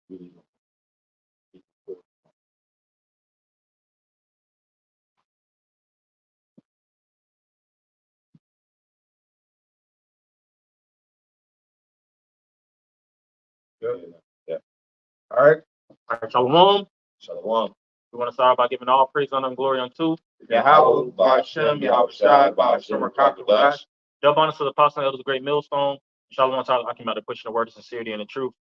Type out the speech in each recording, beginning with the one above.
we Good. Yeah. All right. All right, Shalom. Shalom. We want to start by giving all praise, honor, and glory unto Yahweh, Ba'ashem, Yahweh Shai, Ba'ashem, Rakakadash. double honor to the apostle and elders of the great millstone. Shalom, I came out to pushing the word of sincerity and the truth.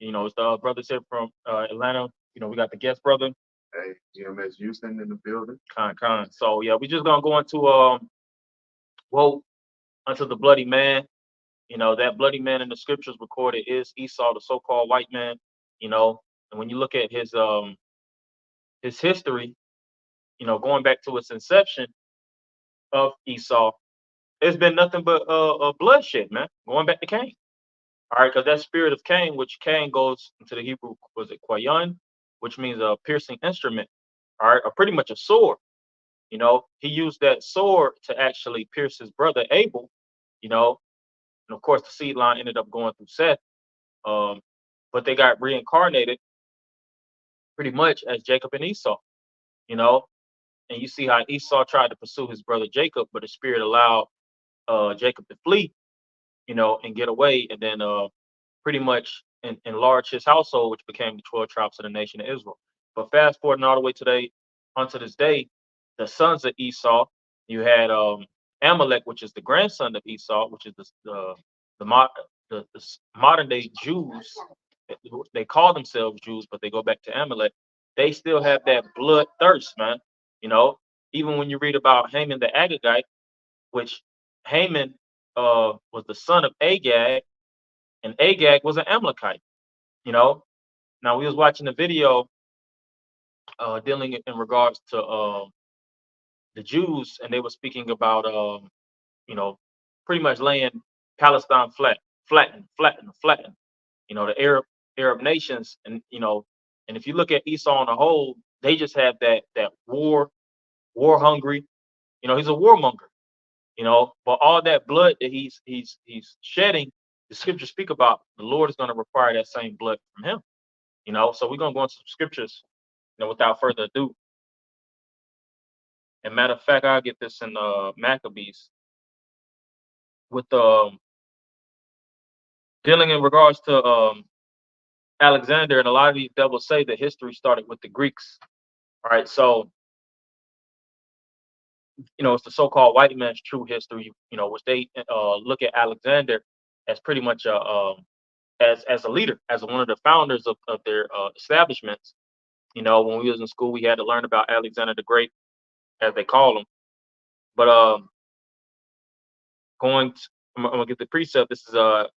It's the brothers here from Atlanta. We got the guest brother. Hey, GMS Houston in the building. Con. So yeah, we just gonna go into woe unto the bloody man. That bloody man in the scriptures recorded is Esau, the so-called white man. And when you look at his history, going back to its inception of Esau, it's been nothing but bloodshed, man. Going back to Cain. All right, because that spirit of Cain, which Cain goes into the Hebrew, was it Quayan, which means a piercing instrument, all right, or pretty much a sword. He used that sword to actually pierce his brother Abel, and of course the seed line ended up going through Seth. But they got reincarnated pretty much as Jacob and Esau, you know, and you see how Esau tried to pursue his brother Jacob, but the spirit allowed Jacob to flee, and get away, and then pretty much enlarge his household, which became the 12 tribes of the nation of Israel. But fast forwarding all the way today, unto this day, the sons of Esau, you had Amalek, which is the grandson of Esau, which is the modern day Jews. They call themselves Jews, but they go back to Amalek. They still have that blood thirst, man. You know, even when you read about Haman the Agagite, which Haman was the son of Agag, and Agag was an Amalekite. You know, now we was watching the video dealing in regards to the Jews, and they were speaking about you know, pretty much laying Palestine flatten. The Arab nations, and and if you look at Esau on the whole, they just have that war hungry. He's a warmonger. But all that blood that he's shedding, the scriptures speak about. The Lord is going to require that same blood from him. So we're gonna go into some scriptures. Without further ado. And matter of fact, I'll get this in Maccabees with dealing in regards to Alexander, and a lot of these devils say that history started with the Greeks. All right, so it's the so-called white man's true history. Which they look at Alexander as pretty much as a leader, as one of the founders of their establishments. When we was in school, we had to learn about Alexander the Great, as they call him. But I'm gonna get the precept. This is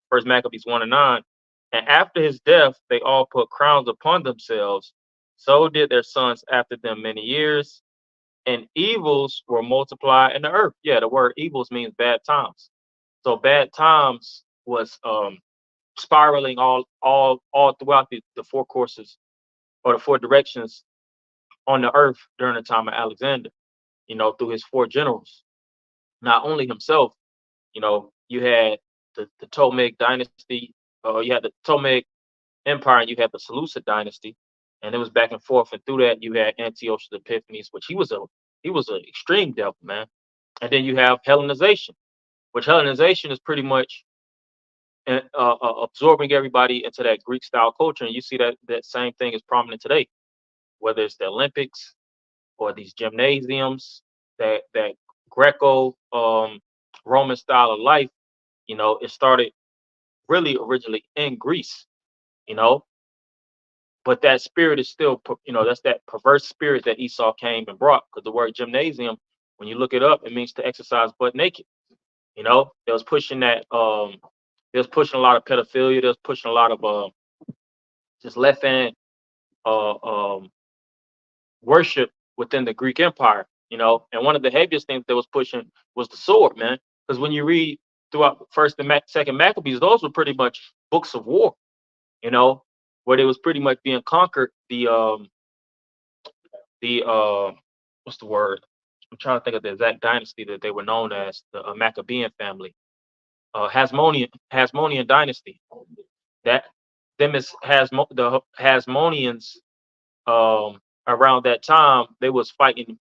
First Maccabees 1:9. And after his death, they all put crowns upon themselves. So did their sons after them many years, and evils were multiplied in the earth. Yeah, the word evils means bad times. So bad times was spiraling all throughout the four courses, or the four directions on the earth during the time of Alexander. Through his four generals. Not only himself, you had the Ptolemaic dynasty, you had the Ptolemaic Empire, and you had the Seleucid dynasty, and it was back and forth. And through that, you had Antiochus Epiphanes, which he was an extreme devil, man. And then you have Hellenization, which Hellenization is pretty much absorbing everybody into that Greek style culture, and you see that same thing is prominent today, whether it's the Olympics or these gymnasiums, that Greco Roman style of life. It started really originally in Greece, you know, but that spirit is still, that's that perverse spirit that Esau came and brought. Because the word gymnasium, when you look it up, it means to exercise butt naked. It was pushing it was pushing a lot of pedophilia. It was pushing a lot of just left hand uh, um, worship within the Greek Empire. And one of the heaviest things that was pushing was the sword, man. Because when you read throughout First and Second Maccabees, those were pretty much books of war. You know, where they was pretty much being conquered. The what's the word? I'm trying to think of the exact dynasty that they were known as, the Maccabean family, Hasmonean dynasty. That them as the Hasmoneans around that time, they was fighting,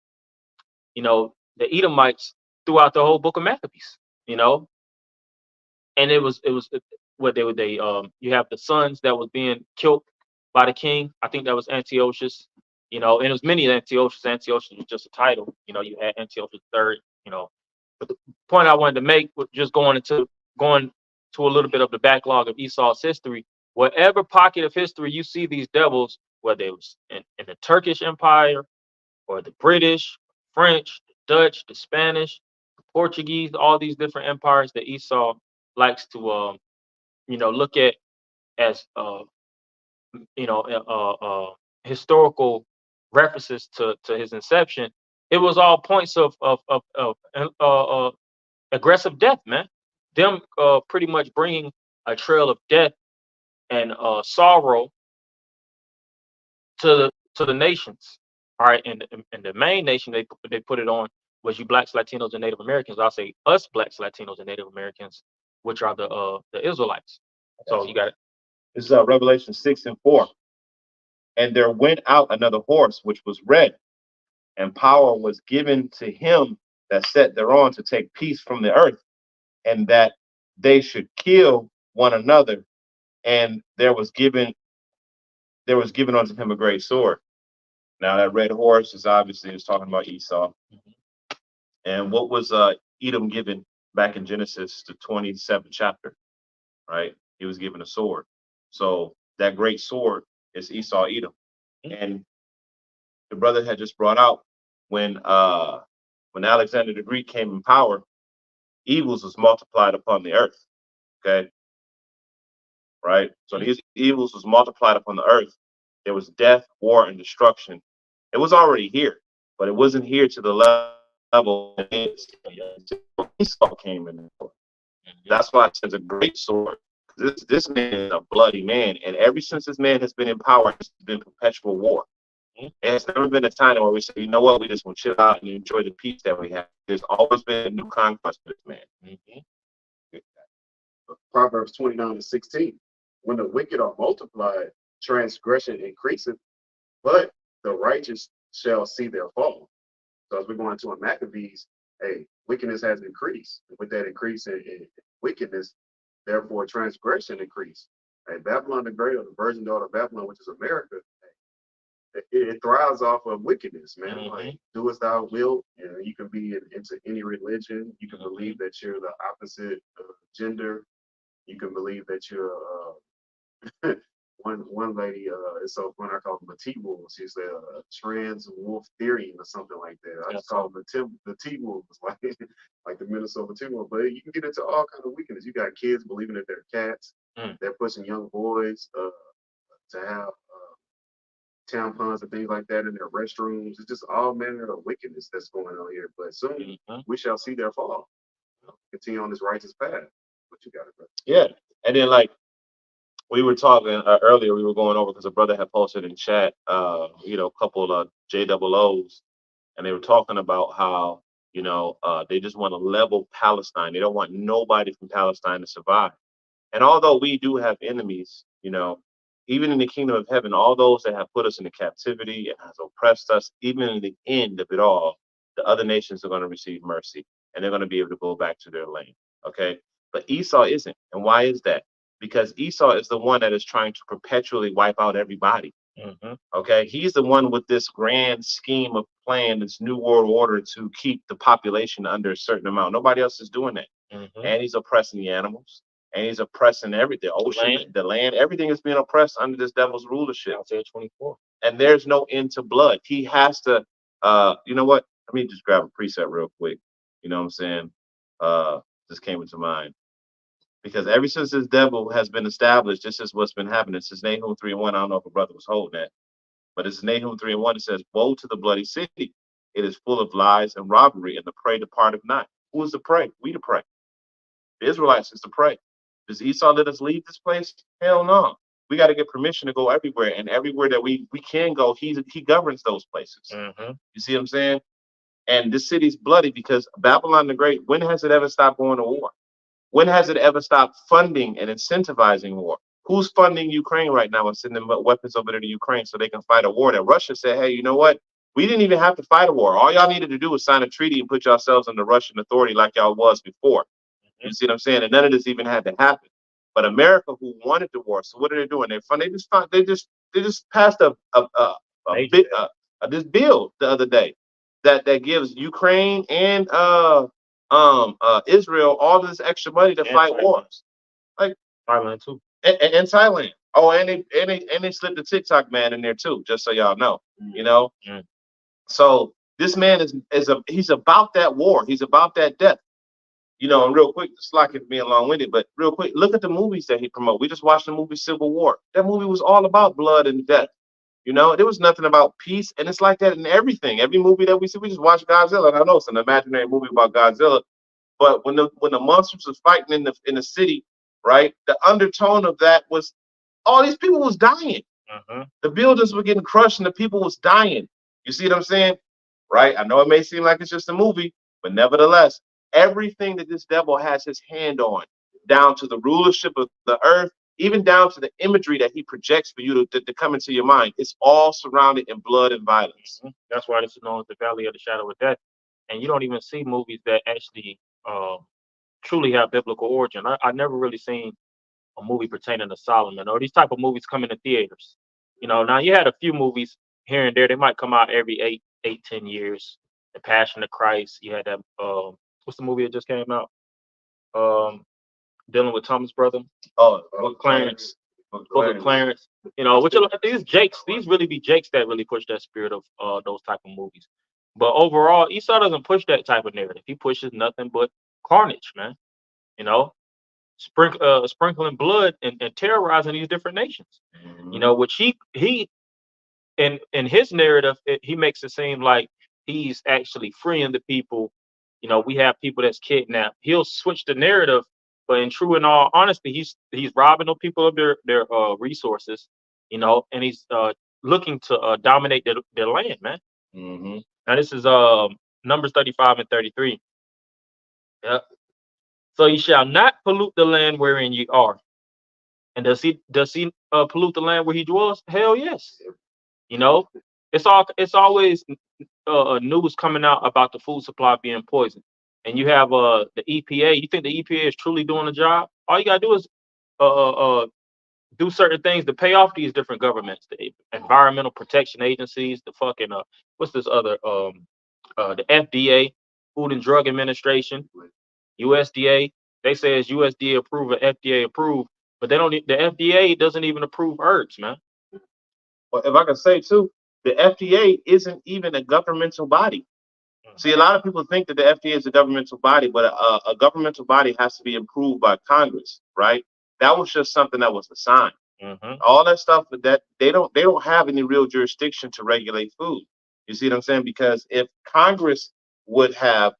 the Edomites throughout the whole book of Maccabees, you know, and it was what they you have the sons that was being killed by the king. I think that was Antiochus, and it was many Antiochus. Antiochus was just a title, you had Antiochus III, but the point I wanted to make was just going to a little bit of the backlog of Esau's history. Whatever pocket of history you see these devils, whether it was in the Turkish Empire or the British, French, the Dutch, the Spanish, the Portuguese, all these different empires that Esau likes to look at as historical references to his inception. It was all points of aggressive death, man. Them pretty much bringing a trail of death and sorrow to the nations. All right, and the main nation they put it on was you blacks, Latinos, and Native Americans. I'll say us blacks, Latinos, and Native Americans, which are the Israelites. So you got it. This is Revelation 6:4. And there went out another horse, which was red, and power was given to him that sat thereon to take peace from the earth, and that they should kill one another. And there was given unto him a great sword. Now that red horse is obviously talking about Esau. And what was Edom given back in Genesis, the 27th chapter, right? He was given a sword. So that great sword is Esau, Edom. And the brother had just brought out when Alexander the Greek came in power, evils was multiplied upon the earth. Okay. Right. So these evils was multiplied upon the earth. There was death, war, and destruction. It was already here, but it wasn't here to the level Esau came in. That's why it says a great sword. This man is a bloody man, and ever since this man has been in power, it's been perpetual war. And it's never been a time where we say, you know what, we just want to chill out and enjoy the peace that we have. There's always been a new conquest for this man. Proverbs 29:16. When the wicked are multiplied, transgression increaseth, but the righteous shall see their fall. So as we're going to a Maccabees, hey, wickedness has increased. With that increase in wickedness, therefore transgression increased. Hey, Babylon the Great, or the virgin daughter of Babylon, which is America, it thrives off of wickedness, man. Like, do as thou wilt. You can be into any religion. You can believe that you're the opposite gender. You can believe that you're one lady. It's so funny. I call them the T-Wolves. She's a trans wolf theory or something like that. I just call them the T-Wolves, like the Minnesota T-Wolves. But you can get into all kind of wickedness. You got kids believing that they're cats. They're pushing young boys to have tampons and things like that in their restrooms. It's just all manner of wickedness that's going on here. But soon we shall see their fall. Continue on this righteous path. What you got, brother? Yeah, and then like we were talking earlier, we were going over because a brother had posted in chat, a couple of JOOs, and they were talking about how they just want to level Palestine. They don't want nobody from Palestine to survive. And although we do have enemies, even in the kingdom of heaven, all those that have put us into captivity and has oppressed us, even in the end of it all, the other nations are going to receive mercy and they're going to be able to go back to their land. Okay. But Esau isn't. And why is that? Because Esau is the one that is trying to perpetually wipe out everybody. Okay. He's the one with this grand scheme of plan, this new world order to keep the population under a certain amount. Nobody else is doing that. And he's oppressing the animals. And he's oppressing everything, the ocean, the land, everything is being oppressed under this devil's rulership. Isaiah 24. And there's no end to blood. He has to, you know what? Let me just grab a preset real quick. You know what I'm saying? This came into mind. Because ever since this devil has been established, this is what's been happening. This is Nahum 3:1. I don't know if a brother was holding that. But it's Nahum 3:1. It says, woe to the bloody city. It is full of lies and robbery, and the prey departeth not. Who is the prey? We the prey. The Israelites is the prey. Does Esau let us leave this place? Hell no. We got to get permission to go everywhere. And everywhere that we can go, he governs those places. You see what I'm saying? And this city's bloody because Babylon the Great, when has it ever stopped going to war? When has it ever stopped funding and incentivizing war? Who's funding Ukraine right now and sending weapons over there to Ukraine so they can fight a war that Russia said, hey, you know what? We didn't even have to fight a war. All y'all needed to do was sign a treaty and put yourselves under Russian authority like y'all was before. You see what I'm saying? And none of this even had to happen. But America, who wanted the war, so what are they doing? They just passed this bill the other day that gives Ukraine and Israel all this extra money to fight wars. Like Thailand too. And Thailand. Oh, and they slipped the TikTok man in there too, just so y'all know. You know? Mm. So this man he's about that war. He's about that death. You know, and real quick, slack it being long-winded, but real quick, look at the movies that he promoted. We just watched the movie Civil War. That movie was all about blood and death. You know, there was nothing about peace, and it's like that in everything. Every movie that we see, we just watch Godzilla. And I know it's an imaginary movie about Godzilla, but when the monsters was fighting in the city, right? The undertone of that was all these people was dying. The buildings were getting crushed, and the people was dying. You see what I'm saying? Right? I know it may seem like it's just a movie, but nevertheless, everything that this devil has his hand on, down to the rulership of the earth, even down to the imagery that he projects for you to come into your mind, it's all surrounded in blood and violence. That's why this is known as the Valley of the Shadow of Death. And you don't even see movies that actually truly have biblical origin. I never really seen a movie pertaining to Solomon or these type of movies come into theaters. You know, now you had a few movies here and there. They might come out every 10 years. The Passion of Christ. You had that. What's the movie that just came out? Dealing with Thomas' brother. Clarence. Book of Clarence. You know, which are these Jakes. These really be Jakes that really push that spirit of those type of movies. But overall, Esau doesn't push that type of narrative. He pushes nothing but carnage, man. You know, sprinkling blood and terrorizing these different nations. You know, which he in his narrative, he makes it seem like he's actually freeing the people. You know, we have people that's kidnapped. He'll switch the narrative, but in all honesty, he's robbing the people of their resources. You know, and he's looking to dominate their land, man. Now this is Numbers 35 and 33. Yeah. So ye shall not pollute the land wherein ye are. And does he pollute the land where he dwells? Hell yes. You know, it's always news coming out about the food supply being poisoned. And you have the EPA. You think the EPA is truly doing the job? All you gotta do is do certain things to pay off these different governments, the environmental protection agencies, the fucking what's this other the FDA, Food and Drug Administration, USDA. They say it's USDA approved or FDA approved, but they don't. The FDA doesn't even approve herbs, man. Well, if I can say too, the FDA isn't even a governmental body. See, a lot of people think that the FDA is a governmental body, but a governmental body has to be approved by Congress, right? That was just something that was assigned. All that stuff that they don't have any real jurisdiction to regulate food. You see what I'm saying? Because if Congress would have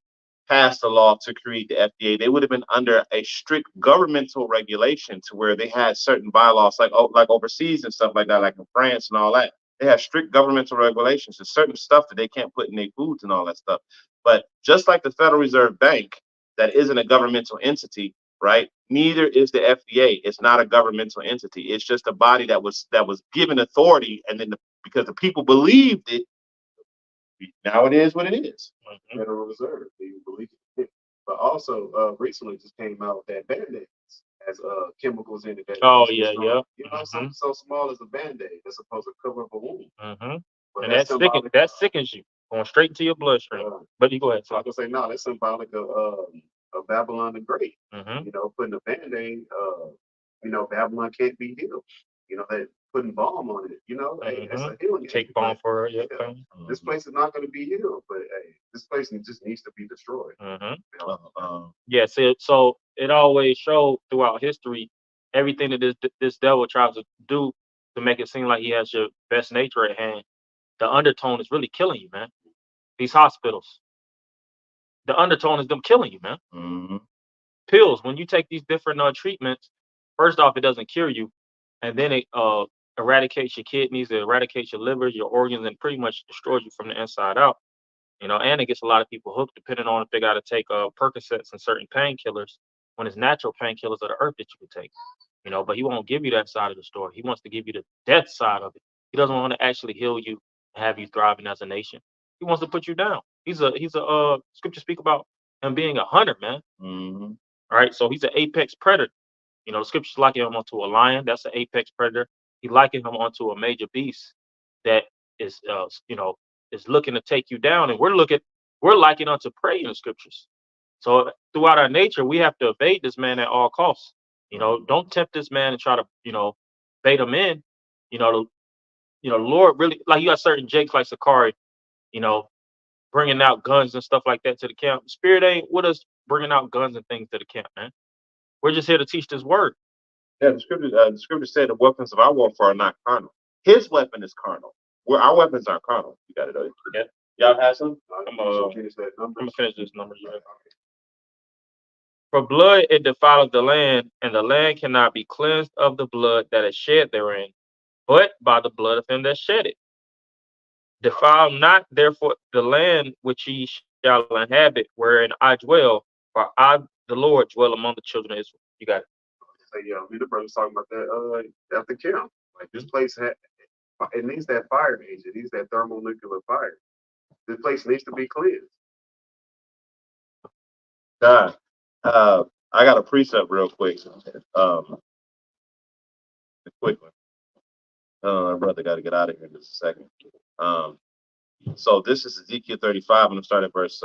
passed a law to create the FDA, they would have been under a strict governmental regulation to where they had certain bylaws, like overseas and stuff like that, like in France and all that. They have strict governmental regulations. There's certain stuff that they can't put in their foods and all that stuff. But just like the Federal Reserve Bank, that isn't a governmental entity, right? Neither is the FDA. It's not a governmental entity. It's just a body that was given authority, and then because the people believed it, now it is what it is. Federal Reserve, do you believe it? But also, recently just came out that Band-Aids has chemicals in it. Oh yeah, yeah. You know, something so small as a Band-Aid that's supposed to cover up a wound. And that sickens you, going straight into your bloodstream. But you go ahead. So I can say no, that's symbolic of Babylon the Great. You know, putting a Band-Aid, you know, Babylon can't be healed. You know, that putting balm on it, you know, hey, that's a healing. Take balm for it. Yeah. This place is not going to be healed, but hey, this place just needs to be destroyed. You know? Yeah, so it always showed throughout history everything that this devil tries to do to make it seem like he has your best nature at hand. The undertone is really killing you, man. These hospitals, the undertone is them killing you, man. Pills, when you take these different treatments, first off, it doesn't cure you, and then it eradicates your kidneys, it eradicates your liver, your organs, and pretty much destroys you from the inside out. You know, and it gets a lot of people hooked, depending on if they got to take Percocets and certain painkillers when it's natural painkillers of the earth that you can take. But he won't give you that side of the story. He wants to give you the death side of it. He doesn't want to actually heal you and have you thriving as a nation. He wants to put you down. He's a scripture speak about him being a hunter, man. Mm-hmm. All right, so he's an apex predator. The scriptures liken him onto a lion. That's an apex predator. He likened him onto a major beast that is, is looking to take you down. And we're likened unto prey in the scriptures. So throughout our nature, we have to evade this man at all costs. Don't tempt this man and try to, bait him in. The Lord really, like, you got certain jakes like Sakari, you know, bringing out guns and stuff like that to the camp. Spirit ain't with us bringing out guns and things to the camp, man. We're just here to teach this word. Yeah, the scripture said the weapons of our warfare are not carnal. His weapon is carnal. Where our weapons aren't carnal. You got it, though. Yeah. Y'all have some? I'm gonna finish this number. For blood it defileth the land, and the land cannot be cleansed of the blood that is shed therein, but by the blood of him that shed it. Defile not therefore the land which ye shall inhabit, wherein I dwell, for I, the Lord, dwell among the children of Israel. You got it. So yeah, me and the brothers talking about that at the camp. Like this place it needs that fire agent. It needs that thermonuclear fire. This place needs to be cleansed. God, I got a precept real quick. A quick one. My brother got to get out of here in just a second. So this is Ezekiel 35. I'm going to start at verse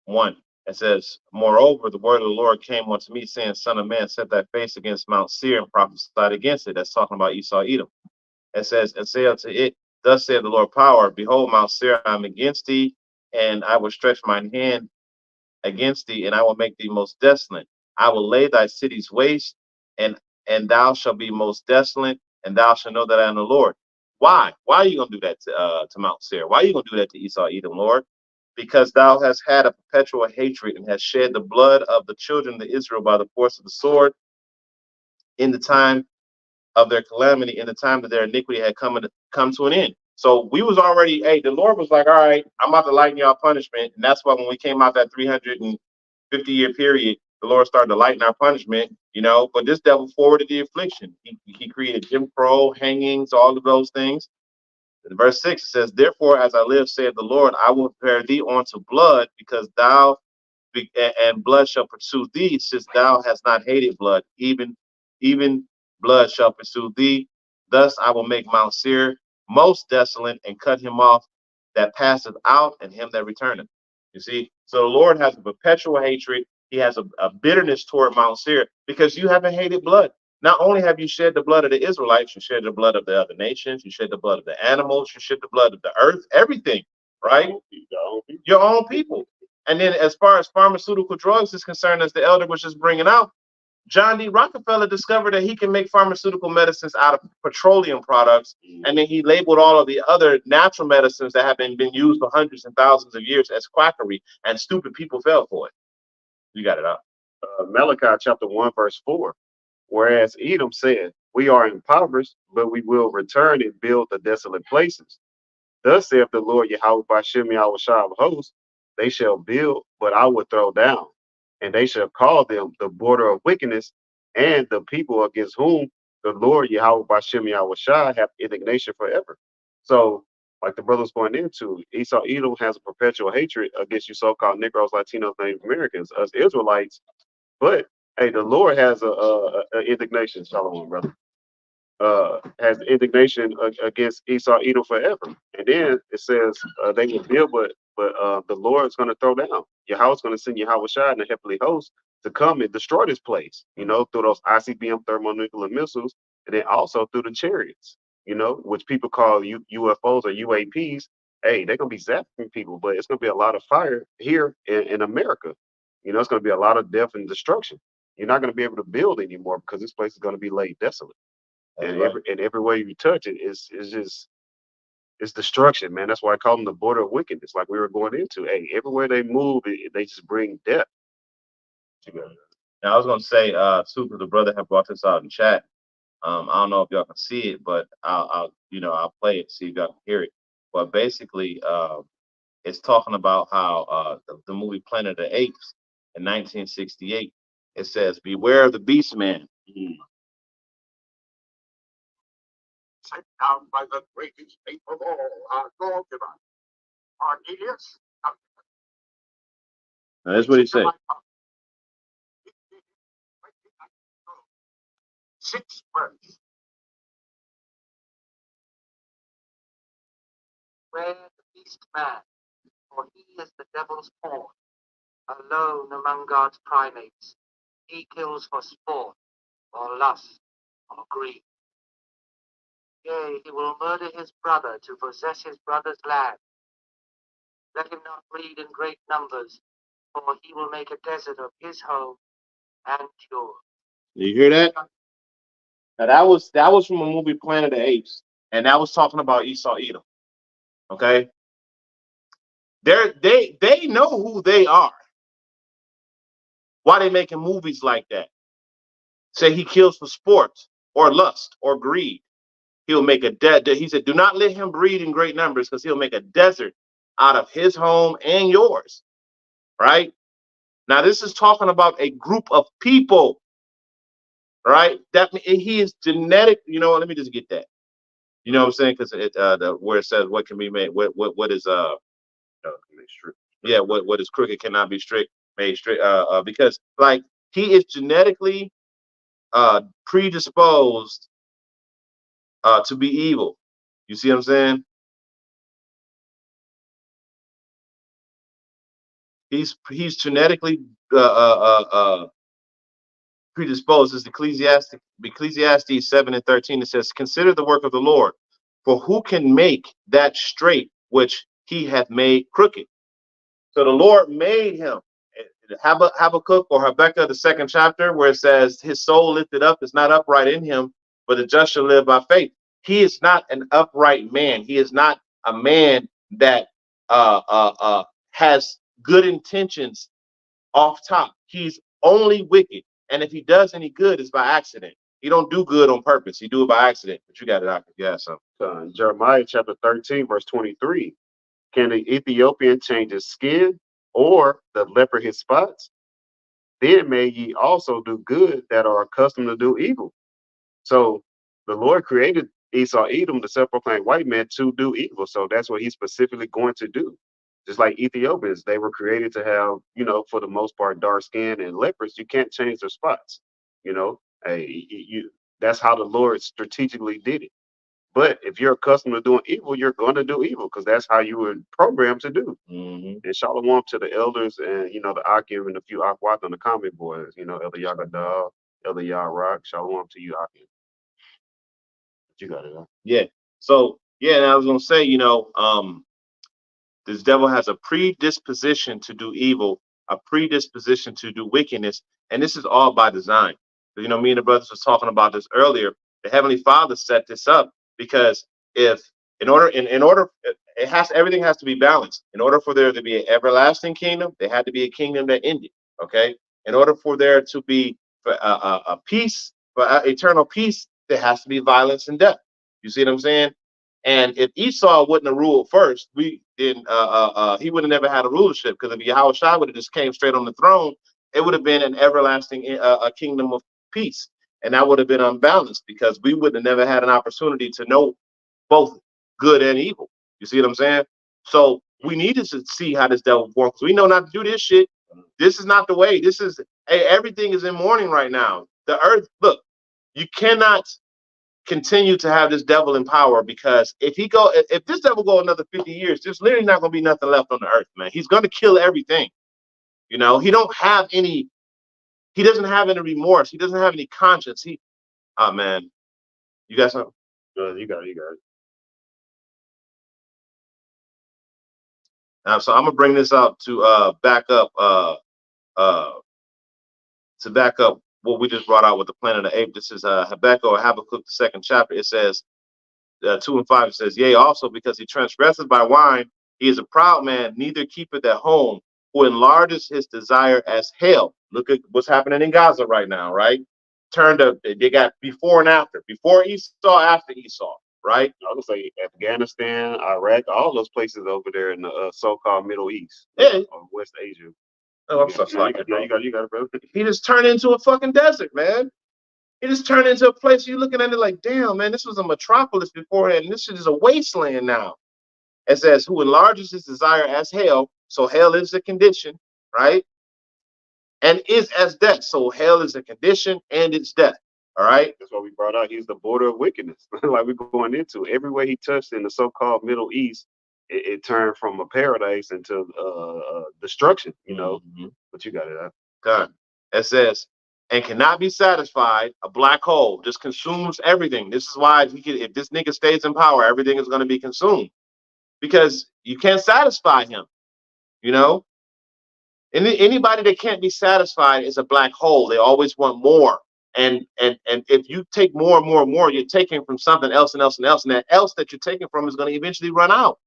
1. It says, Moreover, the word of the Lord came unto me, saying, Son of man, set thy face against Mount Seir and prophesied against it. That's talking about Esau, Edom. It says, and say unto it, Thus saith the Lord power, behold, Mount Seir, I am against thee, and I will stretch mine hand against thee, and I will make thee most desolate. I will lay thy cities waste, and thou shalt be most desolate, and thou shalt know that I am the Lord. Why? Why are you going to do that to Mount Seir? Why are you going to do that to Esau, Edom, Lord? Because thou hast had a perpetual hatred and hast shed the blood of the children of Israel by the force of the sword in the time of their calamity, in the time that their iniquity had come to an end. So we was already, the Lord was like, all right, I'm about to lighten y'all punishment. And that's why when we came out that 350-year period, the Lord started to lighten our punishment, but this devil forwarded the affliction. He created Jim Crow, hangings, all of those things. In verse 6, it says, Therefore, as I live, saith the Lord, I will prepare thee unto blood, because and blood shall pursue thee, since thou hast not hated blood, even blood shall pursue thee. Thus I will make Mount Seir most desolate, and cut him off that passeth out, and him that returneth. You see, so the Lord has a perpetual hatred. He has a bitterness toward Mount Seir, because you haven't hated blood. Not only have you shed the blood of the Israelites, you shed the blood of the other nations, you shed the blood of the animals, you shed the blood of the earth, everything, right? Your own people. And then as far as pharmaceutical drugs is concerned, as the elder was just bringing out, John D. Rockefeller discovered that he can make pharmaceutical medicines out of petroleum products. And then he labeled all of the other natural medicines that have been used for hundreds and thousands of years as quackery, and stupid people fell for it. You got it out. Malachi chapter 1, verse 4. Whereas Edom said, We are impoverished, but we will return and build the desolate places. Thus saith the Lord Yahweh Bashem Yahweh of hosts, they shall build, but I will throw down, and they shall call them the border of wickedness, and the people against whom the Lord Yahweh Bashem Yahweh have indignation forever. So, like the brothers going into, Esau Edom has a perpetual hatred against you so-called Negroes, Latinos, Native Americans, us Israelites. But hey, the Lord has a indignation, Shalom, brother. Has indignation against Esau, Edom forever. And then it says they will build, but the Lord's going to throw down. Yahweh's going to send Yahweh Shai and the heavenly host to come and destroy this place, through those ICBM thermonuclear missiles, and then also through the chariots, which people call UFOs or UAPs. Hey, they're going to be zapping people, but it's going to be a lot of fire here in America. It's going to be a lot of death and destruction. You're not going to be able to build anymore because this place is going to be laid desolate. And right. everywhere you touch it is just it's destruction, man. That's why I call them the border of wickedness, like we were going into. Hey, everywhere they move, they just bring death. Now I was gonna say, too, because the brother had brought this out in chat. I don't know if y'all can see it, but I'll play it, see if y'all can hear it. But basically, it's talking about how the movie Planet of the Apes in 1968. It says, "Beware of the beast man." sent down by the greatest ape of all, our lawgiver, Arnelius. That's what he said. 6 words. Where the beast man, for he is the devil's pawn, alone among God's primates. He kills for sport, or lust, or greed. Yea, he will murder his brother to possess his brother's land. Let him not breed in great numbers, for he will make a desert of his home and yours. You hear that? Now that was from a movie Planet of the Apes, and that was talking about Esau Edom. Okay, they know who they are. Why they making movies like that? Say he kills for sport or lust or greed. He'll make a he said, do not let him breed in great numbers, because he'll make a desert out of his home and yours. Right? Now this is talking about a group of people. Right? That he is genetic. You know what? Let me just get that. You know what I'm saying? Because where it says what can be made, what is yeah, what is crooked cannot be made straight. Because like he is genetically predisposed to be evil. You see what I'm saying? He's genetically predisposed. As Ecclesiastes 7:13, it says, "Consider the work of the Lord, for who can make that straight which he hath made crooked?" So the Lord made him. Habakkuk or Habakkuk, the 2nd chapter, where it says, "His soul lifted up is not upright in him, but the just shall live by faith." He is not an upright man. He is not a man that has good intentions off top. He's only wicked, and if he does any good, it's by accident. He don't do good on purpose. He do it by accident. But you got it, Doctor. Yeah, so Jeremiah chapter 13, verse 23. Can the Ethiopian change his skin, or the leper his spots? Then may ye also do good that are accustomed to do evil. So the Lord created Esau Edom, the self-proclaimed white man, to do evil. So that's what he's specifically going to do. Just like Ethiopians, they were created to have, for the most part, dark skin, and lepers, you can't change their spots. That's how the Lord strategically did it. But if you're accustomed to doing evil, you're going to do evil, because that's how you were programmed to do. mm-hmm. And shalom to the elders and, the Akim and a few Akwat on the comment boys, Elder Yagada, Elder Yarak, shalom to you, Akim. You got it, huh? Yeah. So yeah, and I was gonna say, this devil has a predisposition to do evil, a predisposition to do wickedness, and this is all by design. Me and the brothers was talking about this earlier. The Heavenly Father set this up because if in order everything has to be balanced. In order for there to be an everlasting kingdom, there had to be a kingdom that ended. Okay. In order for there to be a peace, for eternal peace, there has to be violence and death. You see what I'm saying? And if Esau wouldn't have ruled first, he would have never had a rulership, because if Yahushua would have just came straight on the throne, it would have been an everlasting a kingdom of peace, and that would have been unbalanced, because we would have never had an opportunity to know both good and evil. You see what I'm saying? So we needed to see how this devil works. We know not to do this shit. This is not the way. Everything is in mourning right now. The earth, look, you cannot continue to have this devil in power, because if this devil go another 50 years, there's literally not going to be nothing left on the earth, man. He's going to kill everything. He doesn't have any remorse. He doesn't have any conscience. Man, you got something? You got it. So I'm gonna bring this out to back up what we just brought out with the Planet of the Apes. This is Habakkuk, the 2nd chapter. It says 2 and 5. It says, "Yea, also because he transgresseth by wine, he is a proud man, neither keepeth at home, who enlarges his desire as hell." Look at what's happening in Gaza right now, right? They got before and after. Before Esau, after Esau, right? I would say Afghanistan, Iraq, all those places over there in the so-called Middle East, Yeah. or West Asia. Oh, I'm so sorry. You got it, brother. He just turned into a fucking desert, man. It just turned into a place you're looking at it like, damn, man, this was a metropolis beforehand, and this shit is a wasteland now. It says, who enlarges his desire as hell. So hell is a condition, right? And is as death. So hell is a condition and it's death. All right. That's why we brought out he's the border of wickedness. Like we're going into everywhere he touched in the so-called Middle East, it turned from a paradise into destruction. But you got it. God. It says, and cannot be satisfied. A black hole just consumes everything. This is why if this nigga stays in power, everything is going to be consumed because you can't satisfy him. Anybody that can't be satisfied is a black hole. They always want more. And if you take more and more and more, you're taking from something else and else and else. And that else that you're taking from is going to eventually run out.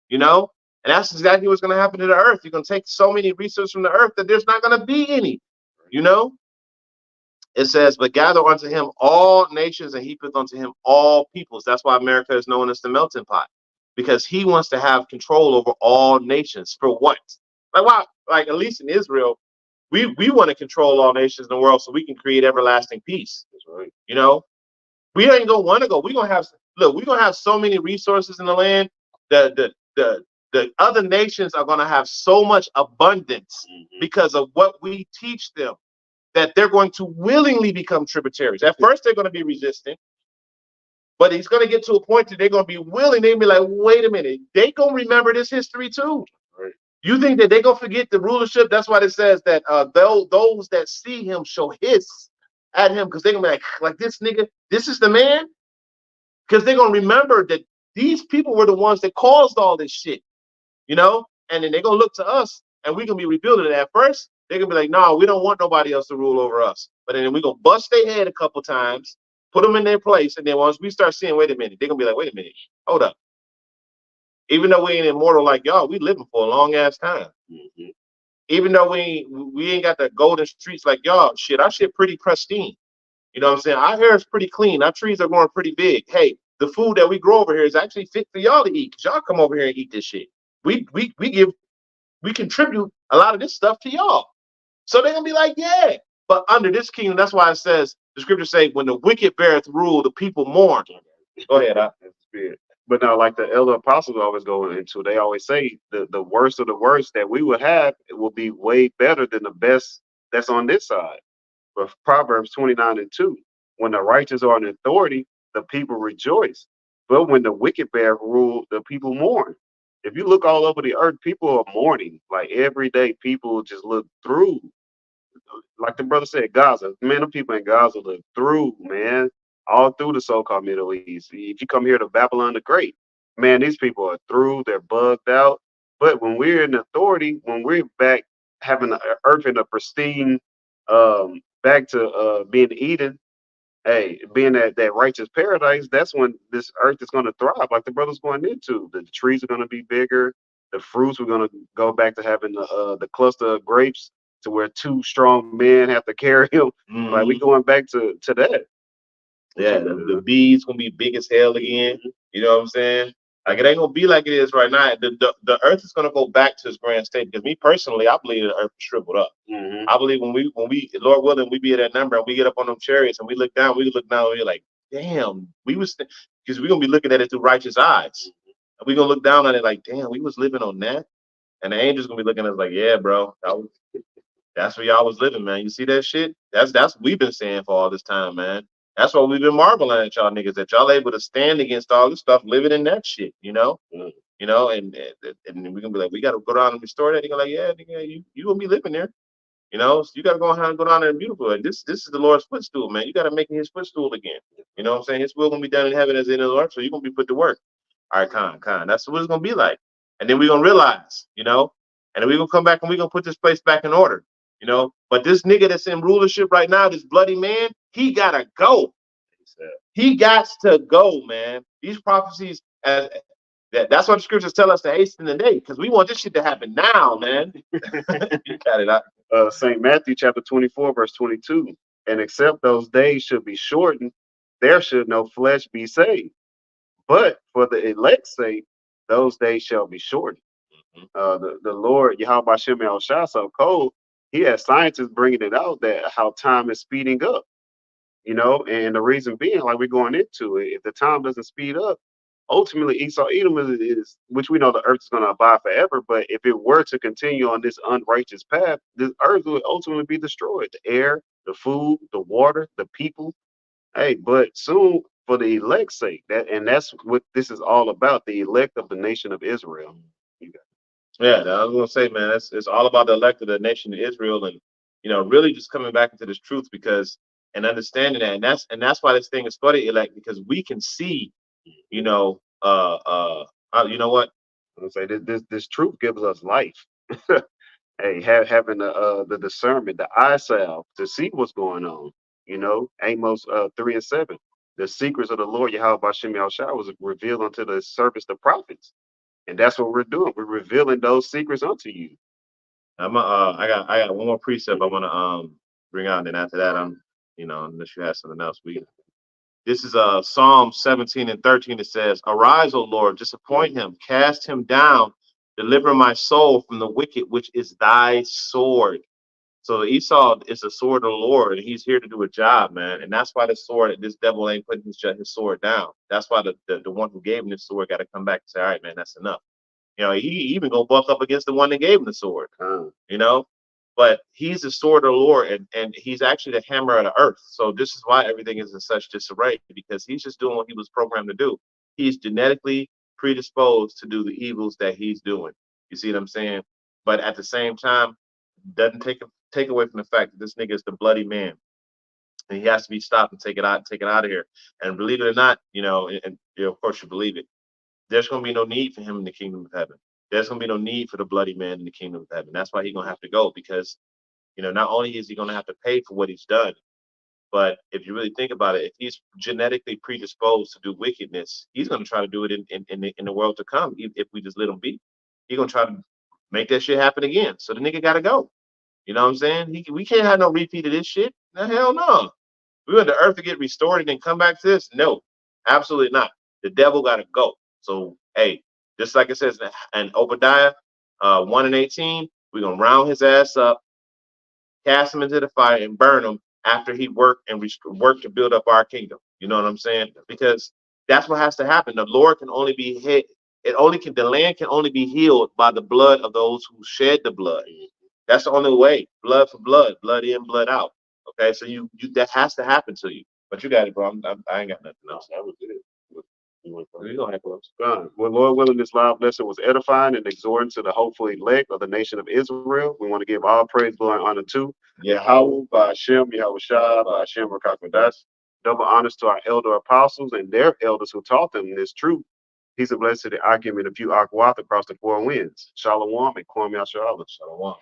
And that's exactly what's going to happen to the earth. You're going to take so many resources from the earth that there's not going to be any. It says, but gather unto him all nations and heapeth unto him all peoples. That's why America is known as the melting pot, because he wants to have control over all nations. For what? Like at least in Israel, we want to control all nations in the world so we can create everlasting peace. That's right. We ain't gonna want to go. We're gonna have so many resources in the land. The other nations are gonna have so much abundance because of what we teach them that they're going to willingly become tributaries. At first, they're going to be resistant, but it's going to get to a point that they're going to be willing. They'll be like, wait a minute, they going to remember this history too. Right. You think that they're going to forget the rulership? That's why it says that those that see him shall hiss at him, because they're going to be like this nigga, this is the man? Because they're going to remember that these people were the ones that caused all this shit, and then they're going to look to us and we're going to be rebuilding it. At first, they're going to be like, no, we don't want nobody else to rule over us. But then we're going to bust their head a couple times, put them in their place. And then once we start seeing, wait a minute, they're going to be like, wait a minute, hold up. Even though we ain't immortal like y'all, we living for a long ass time. Even though we ain't got the golden streets like y'all, our shit pretty pristine. You know what I'm saying? Our hair is pretty clean. Our trees are growing pretty big. Hey, the food that we grow over here is actually fit for y'all to eat, because y'all come over here and eat this shit. We contribute a lot of this stuff to y'all. So they're gonna be like, yeah. But under this kingdom, that's why it says, the scriptures say, when the wicked beareth rule, the people mourn. Go ahead. But now, like the elder apostles always go into, they always say the worst of the worst that we would have, it will be way better than the best that's on this side. But Proverbs 29:2, when the righteous are in authority, the people rejoice. But when the wicked bear rule, the people mourn. If you look all over the earth, people are mourning. Like every day, people just look through. Like the brother said, Gaza, man, the people in Gaza look through, man, all through the so-called Middle East. If you come here to Babylon the Great, man, these people are through, they're bugged out. But when we're in authority, when we're back having the earth in a pristine, back to being Eden, hey, being that righteous paradise, that's when this earth is going to thrive, like the brother's going into. The trees are going to be bigger. The fruits, we're going to go back to having the cluster of grapes to where two strong men have to carry them. Like we going back to that. Yeah, the bees going to be big as hell again. You know what I'm saying? Like it ain't going to be like it is right now. The earth is going to go back to its grand state. Because me personally, I believe the earth is shriveled up. I believe when we, Lord willing, we be at that number and we get up on them chariots and we look down and we're like, damn, because we're going to be looking at it through righteous eyes. And we're going to look down on it like, damn, we was living on that. And the angels going to be looking at us like, yeah, bro, that's where y'all was living, man. You see that shit? That's what we've been saying for all this time, man. That's why we've been marveling at y'all niggas, that y'all able to stand against all this stuff, living in that shit, and we're gonna be like, we gotta go down and restore that. They're gonna like, yeah, nigga, you gonna be living there. So you gotta go down there and beautiful. And this is the Lord's footstool, man. You gotta make it his footstool again. You know what I'm saying? His will gonna be done in heaven as in the earth, so you're gonna be put to work. All right, con. That's what it's gonna be like. And then we're gonna realize, and then we're gonna come back and we're gonna put this place back in order. But this nigga that's in rulership right now, this bloody man, he gotta go. He got to go, man. These prophecies, that's what the scriptures tell us to hasten the day, because we want this shit to happen now, man. You got it out. St. Matthew chapter 24, verse 22. And except those days should be shortened, there should no flesh be saved. But for the elect's sake, those days shall be shortened. The Lord, Yahweh Shem El Shah, so cold, he has scientists bringing it out that how time is speeding up. You know, and the reason being, like we're going into it, if the time doesn't speed up, ultimately Esau Edom is which we know the earth is going to abide forever. But if it were to continue on this unrighteous path, the earth would ultimately be destroyed. The air, the food, the water, the people. Hey, but soon for the elect's sake, that's what this is all about. The elect of the nation of Israel. You got Yeah, I was gonna say, man, it's all about the elect of the nation of Israel, and really just coming back into this truth because and understanding that, and that's why this thing is for the elect because we can see, you know what? to say this truth gives us life. Hey, having the discernment, the eye salve to see what's going on. You know, Amos 3:7. The secrets of the Lord Yahweh Bashem Yahushua was revealed unto the servants, the prophets. And that's what we're doing. We're revealing those secrets unto you. I got one more precept I want to bring out, and then after that, unless you have something else, this is Psalm 17:13. It says, "Arise, O Lord, disappoint him, cast him down, deliver my soul from the wicked, which is thy sword." So Esau is the sword of the Lord, and he's here to do a job, man. And that's why this devil ain't putting his sword down. That's why the one who gave him this sword got to come back and say, "All right, man, that's enough." He even gonna buck up against the one that gave him the sword. You know, but he's the sword of the Lord, and he's actually the hammer of the earth. So this is why everything is in such disarray because he's just doing what he was programmed to do. He's genetically predisposed to do the evils that he's doing. You see what I'm saying? But at the same time, doesn't take away from the fact that this nigga is the bloody man, and he has to be stopped and taken out of here. And believe it or not, of course you believe it. There's going to be no need for him in the kingdom of heaven. There's going to be no need for the bloody man in the kingdom of heaven. That's why he's going to have to go because, not only is he going to have to pay for what he's done, but if you really think about it, if he's genetically predisposed to do wickedness, he's going to try to do it in the world to come. If we just let him be, he's going to try to make that shit happen again. So the nigga got to go. You know what I'm saying? We can't have no repeat of this shit. The hell no. We want the earth to get restored and then come back to this? No, absolutely not. The devil got to go. So, hey, just like it says in Obadiah 1:18, we're going to round his ass up, cast him into the fire, and burn him after he worked and worked to build up our kingdom. You know what I'm saying? Because that's what has to happen. The Lord can only be hit. The land can only be healed by the blood of those who shed the blood. That's the only way. Blood for blood, blood in, blood out. Okay, so you that has to happen to you. But you got it, bro. I ain't got nothing else. That was it. We gonna have close. Well, Lord willing, this live lesson was edifying and exhorting to the hopeful elect of the nation of Israel. We want to give all praise, glory, and honor to Yahweh, by Hashem, Yahweh Shah, by Hashem, Rakakwadash. Double honors to our elder apostles and their elders who taught them this truth. Peace and blessings to the Akim and a few Akwath across the four winds. Shalom and Kwam Yasharallah. Shalom.